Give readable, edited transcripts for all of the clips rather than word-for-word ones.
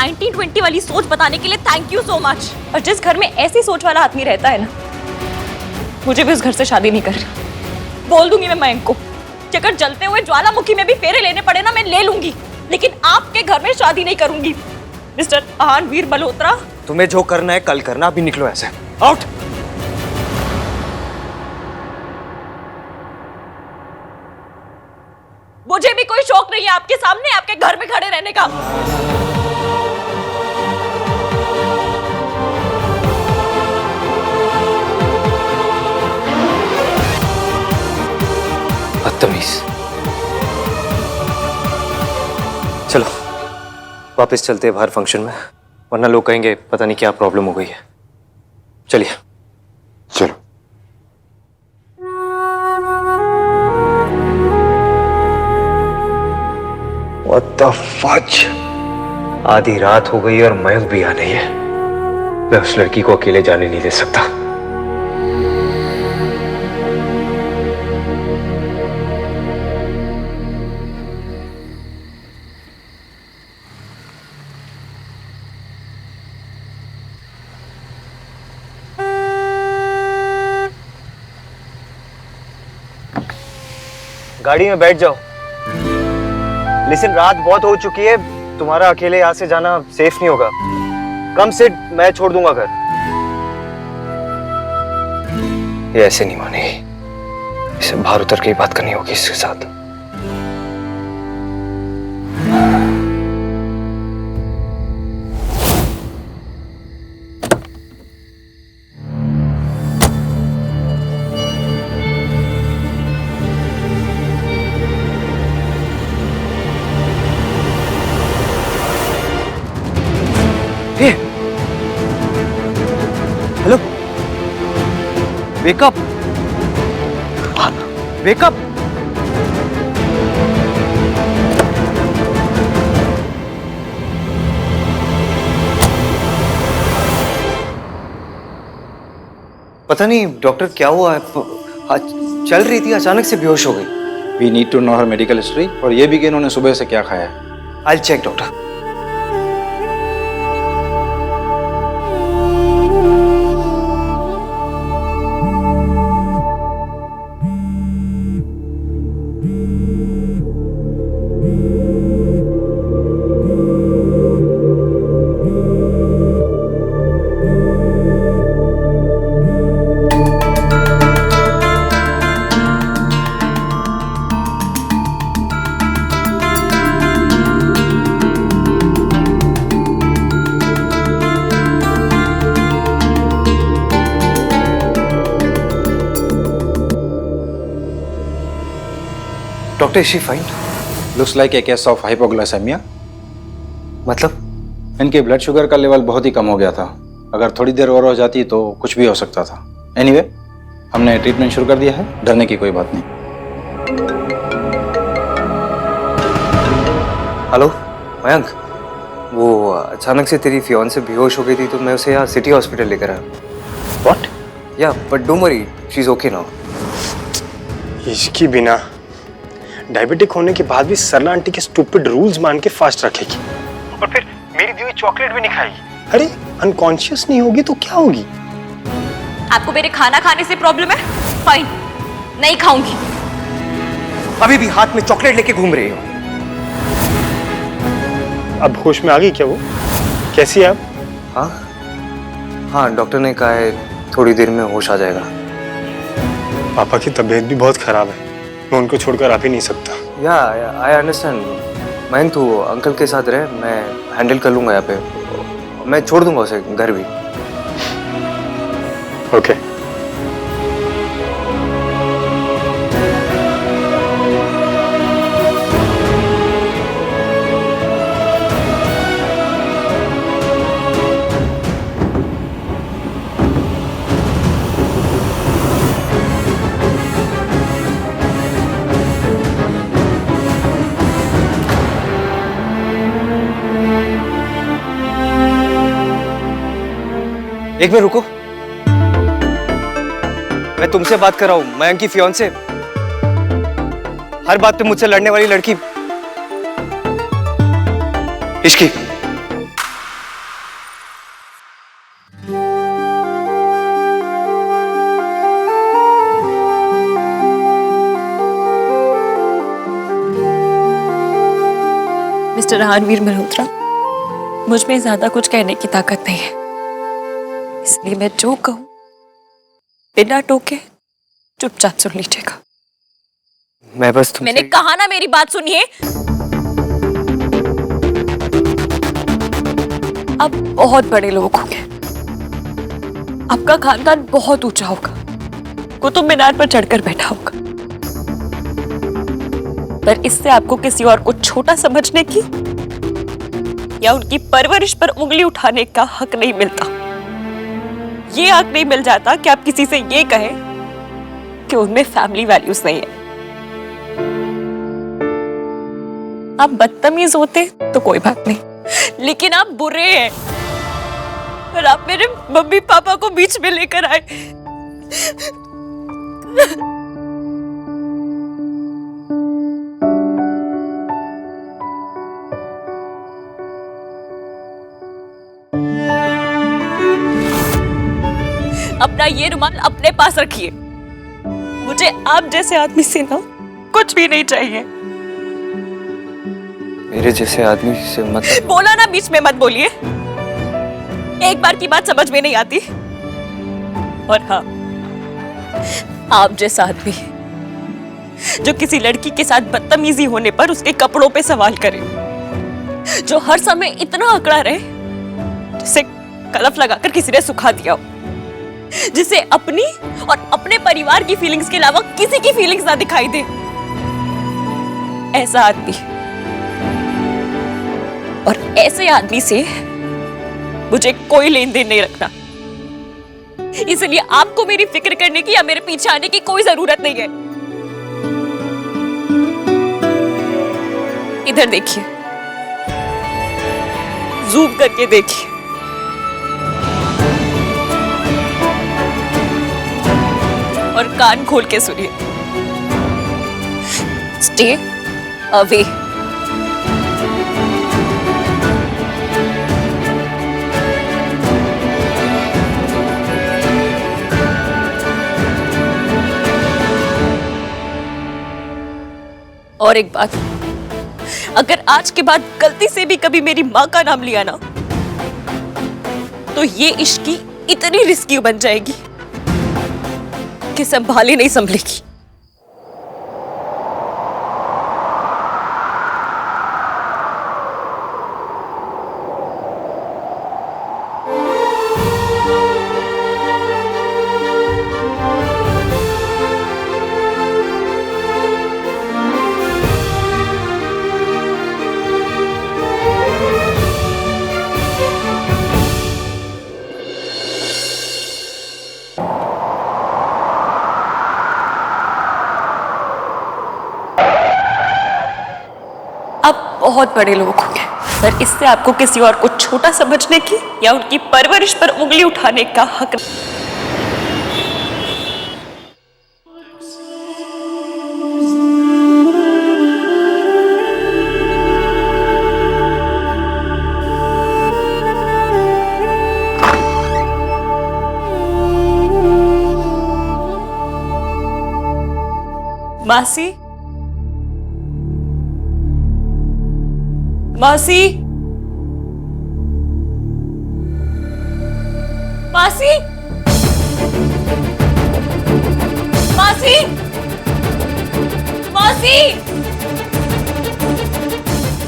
1920 वाली सोच बताने के लिए थैंक यू सो मच। और जिस घर में ऐसी सोच वाला आदमी रहता है ना, मुझे भी उस घर से शादी नहीं करनी। बोल दूंगी मैं मयंक को, अगर जलते हुए ज्वालामुखी में भी फेरे लेने पड़े ना, मैं ले लूंगी, लेकिन आपके घर में शादी नहीं करूंगी। मिस्टर महानवीर मल्होत्रा, तुम्हें जो करना है कल करना, अभी निकलो ऐसे, आउट। मुझे भी कोई शौक नहीं है आपके सामने आपके घर में खड़े रहने का। बदतमीज। चलो वापस चलते हैं बाहर फंक्शन में, वरना लोग कहेंगे पता नहीं क्या प्रॉब्लम हो गई है। चलिए चलो। What the fudge? आधी रात हो गई और मयंक भी आ नहीं है। मैं उस लड़की को अकेले जाने नहीं दे सकता। गाड़ी में बैठ जाओ। लिसन, रात बहुत हो चुकी है, तुम्हारा अकेले यहाँ से जाना सेफ नहीं होगा। कम से मैं छोड़ दूंगा घर। ये ऐसे नहीं मानेगी, इसे बाहर उतर के ही बात करनी होगी इसके साथ। Hello, wake up, wake up. पता नहीं डॉक्टर क्या हुआ है, चल रही थी अचानक से बेहोश हो गई। We need to know her medical history और ये भी कि इन्होंने सुबह से क्या खाया है। I'll check doctor. Doctor, is she fine? Looks like a case of hypoglycemia। मतलब इनके ब्लड शुगर का लेवल बहुत ही कम हो गया था। अगर थोड़ी देर और हो जाती तो कुछ भी हो सकता था। एनीवे, हमने ट्रीटमेंट शुरू कर दिया है, डरने की कोई बात नहीं। हेलो मयंक, वो अचानक से तेरी फियांसे बेहोश हो गई थी तो मैं उसे यहाँ सिटी हॉस्पिटल लेकर आया। व्हाट? या but don't worry, she is okay now. इसकी बिना डायबिटिक होने के बाद भी सरला आंटी के स्टूपिड रूल्स मान के फास्ट रखेगी और फिर मेरी दी हुई चॉकलेट भी नहीं खाएगी। अरे अनकॉन्शियस नहीं होगी तो क्या होगी? आपको मेरे खाना खाने से प्रॉब्लम है? फाइन, नहीं खाऊंगी। अभी भी हाथ में चॉकलेट लेके घूम रही हो। अब होश में आ गई क्या वो? कैसी है अब? हाँ हाँ, डॉक्टर ने कहा है थोड़ी देर में होश आ जाएगा। पापा की तबीयत भी बहुत खराब है, मैं उनको छोड़कर आ भी नहीं सकता। या आई अंडरस्टैंड। मयंक तू अंकल के साथ रहे, मैं हैंडल कर लूंगा यहाँ पे। मैं छोड़ दूंगा उसे घर भी। ओके। एक मिनट रुको, मैं तुमसे बात कर रहा हूं, मयंक की फियांसे, हर बात पे मुझसे लड़ने वाली लड़की। इश्की, मिस्टर रणवीर मल्होत्रा, मुझ में ज्यादा कुछ कहने की ताकत नहीं है, इसलिए मैं जो कहूं बिना टोके चुपचाप सुन लीजिएगा। मैं बस तुमसे... मैंने कहा ना, मेरी बात सुनिए। आप बहुत बड़े लोग होंगे, आपका खानदान बहुत ऊंचा होगा, कुतुब मीनार पर चढ़कर बैठा होगा, पर इससे आपको किसी और को छोटा समझने की या उनकी परवरिश पर उंगली उठाने का हक नहीं मिलता। ये हक नहीं मिल जाता कि आप किसी से ये कहें कि उनमें फैमिली वैल्यूज नहीं है। आप बदतमीज होते तो कोई बात नहीं, लेकिन आप बुरे हैं और आप मेरे मम्मी पापा को बीच में लेकर आए। अपना ये रुमाल अपने पास रखिए। मुझे आप जैसे आदमी से ना कुछ भी नहीं चाहिए। मेरे जैसे आदमी से मतलब... बोला ना, बीच में मत बोलिए। एक बार की बात समझ में नहीं आती। और हाँ, आप जैसा आदमी जो किसी लड़की के साथ बदतमीजी होने पर उसके कपड़ों पे सवाल करे, जो हर समय इतना अकड़ा रहे जिसे कलफ लगाकर किसी ने सुखा दिया हो, जिसे अपनी और अपने परिवार की फीलिंग्स के अलावा किसी की फीलिंग्स ना दिखाई दे, ऐसा आदमी और ऐसे आदमी से मुझे कोई लेन देन नहीं रखना। इसलिए आपको मेरी फिक्र करने की या मेरे पीछे आने की कोई जरूरत नहीं है। इधर देखिए, जूम करके देखिए। और कान खोल के सुनिए। Stay away. और एक बात, अगर आज के बाद गलती से भी कभी मेरी माँ का नाम लिया ना, तो ये इश्क की इतनी रिस्की बन जाएगी कि संभाली नहीं संभलेगी। बहुत बड़े लोग होंगे, पर इससे आपको किसी और को छोटा समझने की या उनकी परवरिश पर उंगली उठाने का हक नहीं। मासी, मासी, मासी, मासी, मासी,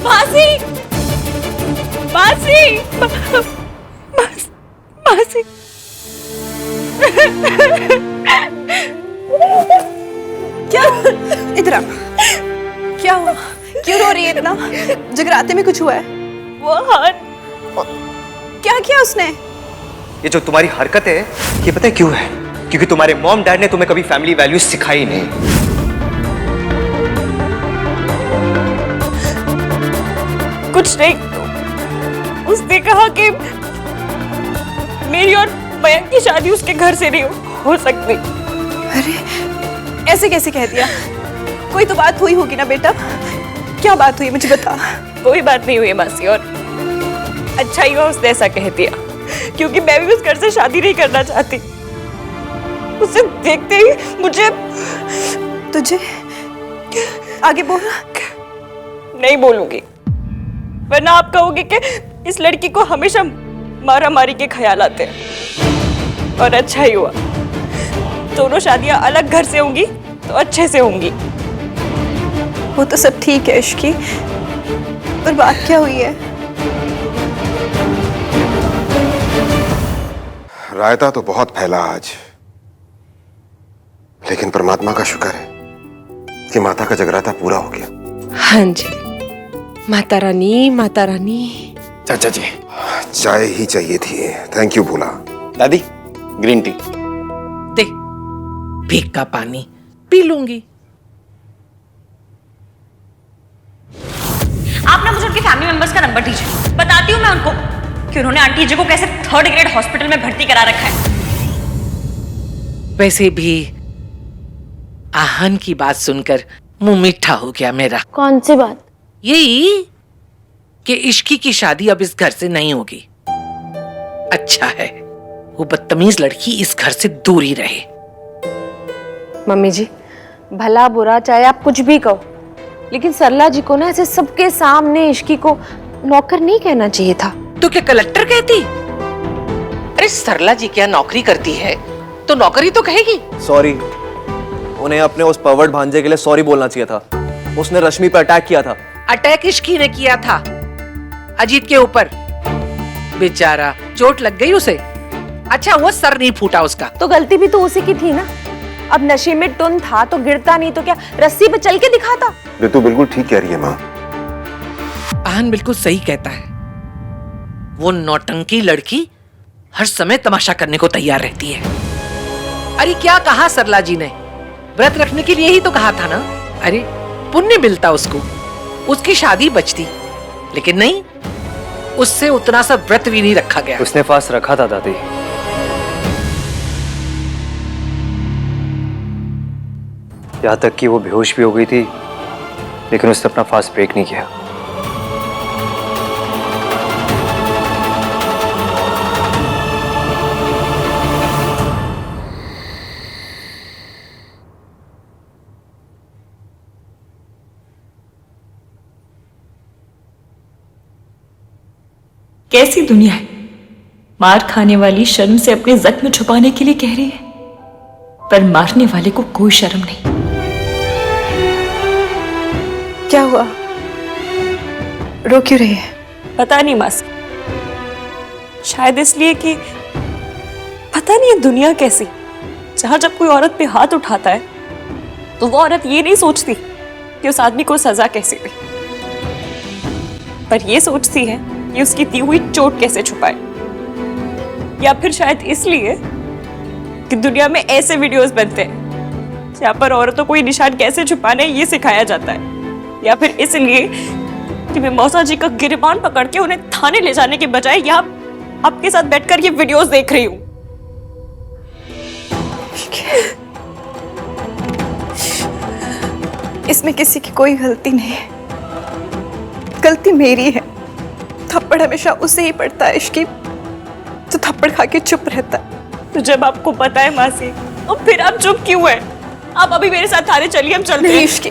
मासी, मासी, मासी। क्या? इधर आ। क्या हुआ? क्यों रो रही है इतना? जगराते में कुछ हुआ है? वो हार। क्या किया उसने? ये जो तुम्हारी हरकत है, ये पता है क्यों है? क्योंकि तुम्हारे मॉम डैड ने तुम्हें कभी फैमिली वैल्यूज सिखाई नहीं। कुछ नहीं, उसने कहा कि मेरी और मयंक की शादी उसके घर से नहीं हो सकती। अरे ऐसे कैसे कह दिया? कोई तो बात हुई होगी ना बेटा? क्या बात हुई, मुझे बता। कोई बात नहीं हुई मासी, और अच्छा ही हुआ उसने ऐसा कह दिया, क्योंकि मैं भी उस घर से शादी नहीं करना चाहती। उसे देखते ही मुझे... तुझे आगे बोल। नहीं बोलूंगी, वरना आप कहोगे कि इस लड़की को हमेशा मारा मारी के ख्याल आते हैं। और अच्छा ही हुआ, दोनों शादियां अलग घर से होंगी तो अच्छे से होंगी। वो तो सब ठीक है इश्की, पर बात क्या हुई है? रायता तो बहुत फैला आज, लेकिन परमात्मा का शुक्र है कि माता का जगराता पूरा हो गया। हाँ जी, माता रानी, माता रानी। चाचा जी, चाय ही चाहिए थी। थैंक यू भोला। दादी, ग्रीन टी। दे, भीग का पानी पी लूंगी। आप ना मुझे उनके फैमिली मेंबर्स का नंबर दीजिए, बताती हूँ मैं उनको कि उन्होंने आंटी जी को कैसे 3rd ग्रेड हॉस्पिटल में भर्ती करा रखा है। वैसे भी आहन की बात सुनकर मुंह मीठा हो गया मेरा। कौन सी बात? यही कि इश्की की शादी अब इस घर से नहीं होगी। अच्छा है वो बदतमीज लड़की इस घर से दूर ही रहे। मम्मी जी, भला बुरा चाहे आप कुछ भी कहो, लेकिन सरला जी को ना ऐसे सबके सामने इश्की को नौकर नहीं कहना चाहिए था। तो क्या कलेक्टर कहती? अरे सरला जी क्या नौकरी करती है तो नौकरी तो कहेगी। सॉरी, उन्हें अपने उस परवर्ट भांजे के लिए सॉरी बोलना चाहिए था। उसने रश्मि पर अटैक किया था। अटैक इश्की ने किया था अजीत के ऊपर। बेचारा चोट लग गई उसे। अच्छा वो सर नहीं फूटा उसका। तो गलती भी तो उसी की थी ना। अब नशे में टुन था तो गिरता नहीं तो क्या रस्सी पे चल के दिखाता? ऋतु बिल्कुल ठीक कह रही है माँ। आहन बिल्कुल सही कहता है। वो नौटंकी लड़की हर समय तमाशा करने को तैयार रहती है। अरे क्या कहा सरला जी ने, व्रत रखने के लिए ही तो कहा था ना। अरे पुण्य मिलता उसको, उसकी शादी बचती, लेकिन नहीं, उससे उतना सा व्रत भी नहीं रखा गया। उसने फास्ट रखा था दादी। यहाँ तक कि वो बेहोश भी हो गई थी, लेकिन उसने अपना फास्ट ब्रेक नहीं किया। कैसी दुनिया है, मार खाने वाली शर्म से अपने जख्म छुपाने के लिए कह रही है, पर मारने वाले को कोई शर्म नहीं। क्या हुआ? रो क्यों रही है? पता नहीं मासी, शायद इसलिए कि पता नहीं है दुनिया कैसी, जहां जब कोई औरत पे हाथ उठाता है तो वो औरत ये नहीं सोचती कि उस आदमी को सजा कैसे दे, पर ये सोचती है कि उसकी दी हुई चोट कैसे छुपाए। या फिर शायद इसलिए कि दुनिया में ऐसे वीडियोस बनते हैं जहां पर औरतों को ये निशान कैसे छुपाने ये सिखाया जाता है। या फिर इसलिए कि मैं मौसा जी का गिरबान पकड़ के उन्हें थाने ले जाने के बजाय यहाँ आपके साथ बैठकर ये वीडियोस देख रही हूँ। इसमें किसी की कोई गलती नहीं है, गलती मेरी है। थप्पड़ हमेशा उसे ही पड़ता है इश्की, तो थप्पड़ खा के चुप रहता है। तो जब आपको पता है मासी, तो फिर आप चुप क्यों है? आप अभी मेरे साथ थाने चलिए, हम चलते हैं। इश्की,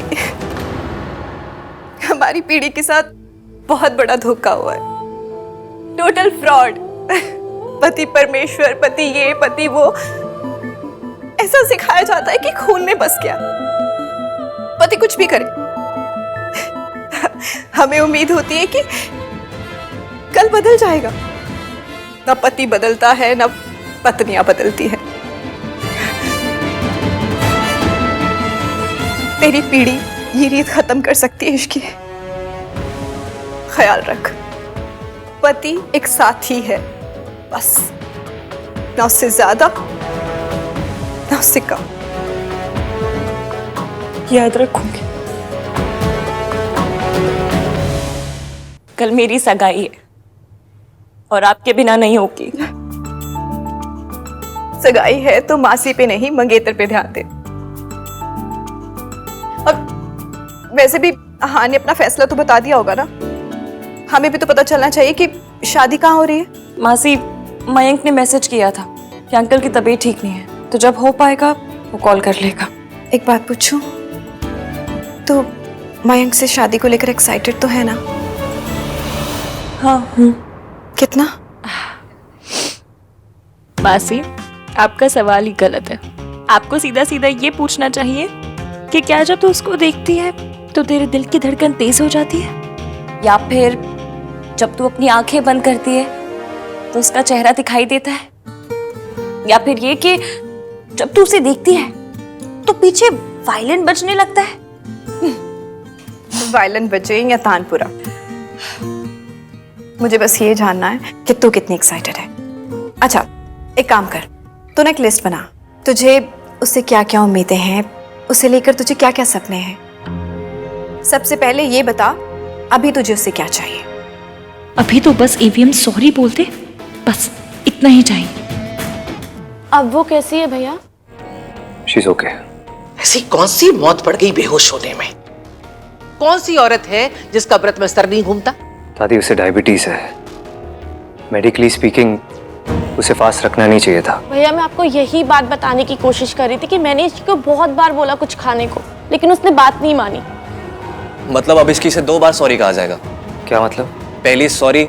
हमारी पीढ़ी के साथ बहुत बड़ा धोखा हुआ है, टोटल फ्रॉड। पति परमेश्वर, पति ये, पति वो, ऐसा सिखाया जाता है कि खून में बस गया। पति कुछ भी करे, हमें उम्मीद होती है कि कल बदल जाएगा। ना पति बदलता है, ना पत्नियां बदलती है। तेरी पीढ़ी ये रीत खत्म कर सकती है इश्की। ख्याल रख, पति एक साथी है बस, ना उससे ज्यादा ना उससे कम। याद रखूंगी। कल मेरी सगाई है और आपके बिना नहीं होगी। सगाई है तो मासी पे नहीं मंगेतर पे ध्यान दे। अब वैसे भी हाँ ने अपना फैसला तो बता दिया होगा ना, हमें भी तो पता चलना चाहिए कि शादी कहाँ हो रही है। मासी, मयंक ने मैसेज किया था कि अंकल की तबीयत ठीक नहीं है, तो जब हो पाएगा वो कॉल कर लेगा। एक बात पूछूं, तो मयंक से शादी को लेकर एक्साइटेड तो है ना? हाँ। कितना? मासी, आपका सवाल ही गलत है। आपको सीधा सीधा ये पूछना चाहिए कि क्या जब तू उसको देखती है तो तेरे दिल की धड़कन तेज हो जाती है, या फिर जब तू अपनी आंखें बंद करती है तो उसका चेहरा दिखाई देता है, या फिर ये कि जब तू उसे देखती है तो पीछे वायलिन बजने लगता है। वायलिन बजे या तानपुरा, मुझे बस ये जानना है कि तू कितनी एक्साइटेड है। अच्छा, एक काम कर, तू ना एक लिस्ट बना, तुझे उससे क्या क्या उम्मीदें हैं, उसे लेकर तुझे क्या क्या सपने हैं। सबसे पहले ये बता, अभी तुझे उससे क्या चाहिए? अभी तो बस AVM सॉरी बोलते, बस इतना ही चाहिए। अब वो कैसी है भैया? She is okay. ऐसी कौन सी मौत पड़ गई बेहोश होने में? कौन सी औरत है जिसका व्रत में सर नहीं घूमता? दादी, उसे डायबिटीज है। मेडिकली स्पीकिंग उसे फास्ट रखना नहीं चाहिए था। भैया मैं आपको यही बात बताने की कोशिश कर रही थी कि मैंने इसको बहुत बार बोला कुछ खाने को, लेकिन उसने बात नहीं मानी। मतलब अब इसकी से 2 बार सॉरी कहा जाएगा? क्या मतलब? पहली सॉरी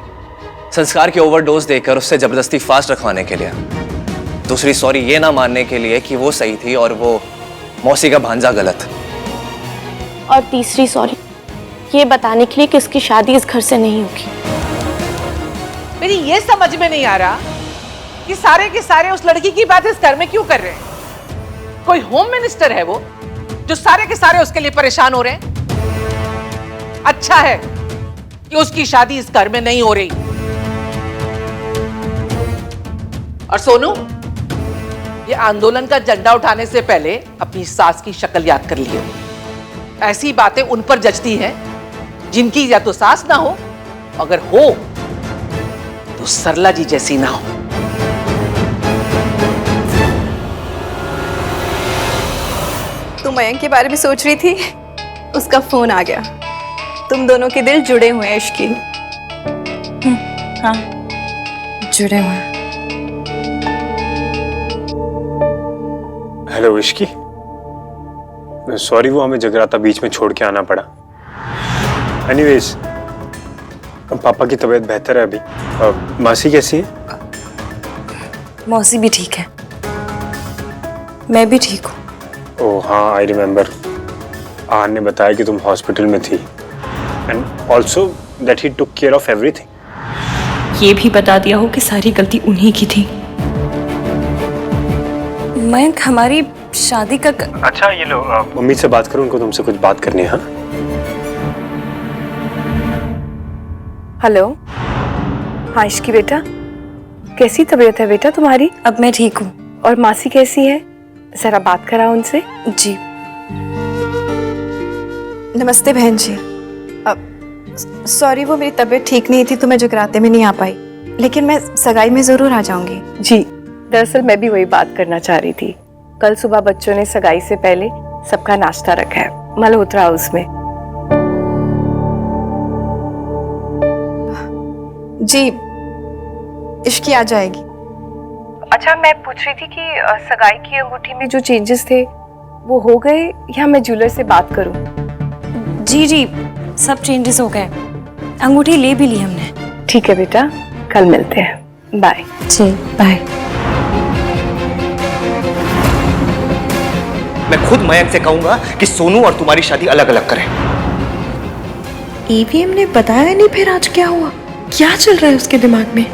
संस्कार की ओवरडोज देकर उससे जबरदस्ती फास्ट रखवाने के लिए, दूसरी सॉरी ये ना मानने के लिए कि वो सही थी और वो मौसी का भांजा गलत, और तीसरी सॉरी ये बताने के लिए कि उसकी शादी इस घर से नहीं होगी। मेरी ये समझ में नहीं आ रहा कि सारे के सारे उस लड़की की बात इस घर में क्यों कर रहे हैं? कोई होम मिनिस्टर है वो जो सारे के सारे उसके लिए परेशान हो रहे हैं? अच्छा है कि उसकी शादी इस घर में नहीं हो रही। और सोनू, ये आंदोलन का झंडा उठाने से पहले अपनी सास की शक्ल याद कर लियो। ऐसी बातें उन पर जचती हैं जिनकी या तो सास ना हो, अगर हो तो सरला जी जैसी ना हो। तुम मयंक के बारे में सोच रही थी, उसका फोन आ गया। तुम दोनों के दिल जुड़े हुए हैं इश्की। हाँ, जुड़े हुए हैं। हेलो इश्की, सॉरी वो हमें जगराता बीच में छोड़ के आना पड़ा। एनीवेज, पापा की तबीयत बेहतर है अभी। मासी कैसी है? मौसी भी ठीक है, मैं भी ठीक हूँ। ओह हाँ, आई रिमेम्बर। आन ने बताया कि तुम हॉस्पिटल में थी and also that he took care of everything. ये भी बता दिया हो कि सारी गलती उन्हीं की थी। मयंक, हमारी शादी का अच्छा ये लो, मम्मी से बात करो, उनको तुमसे कुछ बात करनी है। हाँ हेलो। हाँ इश्की बेटा, कैसी तबीयत है बेटा तुम्हारी? अब मैं ठीक हूँ। और मासी कैसी है? जरा बात कराओ उनसे। जी। नमस्ते बहन जी। सॉरी, वो मेरी तबीयत ठीक नहीं थी तो मैं जगराते में नहीं आ पाई, लेकिन मैं सगाई में जरूर आ जाऊंगी। जी, दरअसल मैं भी वही बात करना चाह रही थी। कल सुबह बच्चों ने सगाई से पहले सबका नाश्ता रखा है मल्होत्रा हाउस में। जी, इश्की आ जाएगी। अच्छा, मैं पूछ रही थी कि सगाई की अंगूठी में जो चेंजेस थे वो हो गए या मैं ज्वेलर से बात करूं? जी जी, सब चेंजेस हो गए, अंगूठी ले भी ली हमने। ठीक है बेटा, कल मिलते हैं। बाय। जी बाय। मैं खुद मयंक से कहूंगा कि सोनू और तुम्हारी शादी अलग अलग करें। AVM ने बताया नहीं फिर आज क्या हुआ? क्या चल रहा है उसके दिमाग में?